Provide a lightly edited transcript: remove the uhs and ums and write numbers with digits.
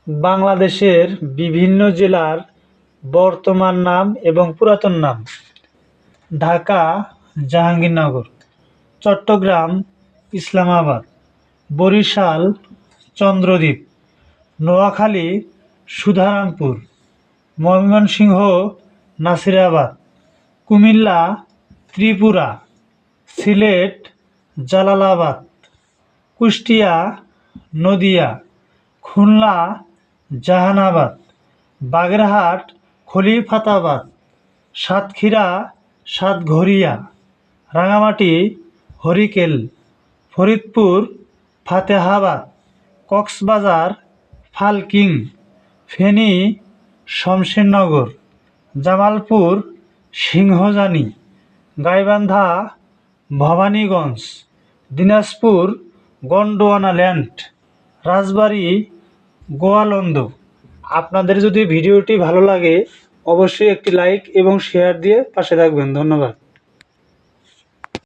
বাংলাদেশের বিভিন্ন জেলার বর্তমান নাম এবং পুরাতন নাম: ঢাকা জাহাঙ্গীরনগর, চট্টগ্রাম ইসলামাবাদ, বরিশাল চন্দ্রদ্বীপ, নোয়াখালী সুধারামপুর, ময়মনসিংহ নাসিরাবাদ, কুমিল্লা ত্রিপুরা, সিলেট জালালাবাদ, কুষ্টিয়া নদিয়া, খুলনা জাহানাবাদ, বাগেরহাট খলিফাতাবাদ, সাতক্ষীরা সাতঘরিয়া, রাঙামাটি হরিকেল, ফরিদপুর ফাতেহাবাদ, কক্সবাজার ফালকিং, ফেনী শমশেরনগর, জামালপুর সিংহজানি, গাইবান্ধা ভবানীগঞ্জ, দিনাজপুর গন্ডোয়ানাল্যান্ড, রাজবাড়ী গোয়ালন্দ। আপনাদের যদি ভিডিওটি ভালো লাগে অবশ্যই একটি লাইক এবং শেয়ার দিয়ে পাশে থাকবেন। ধন্যবাদ।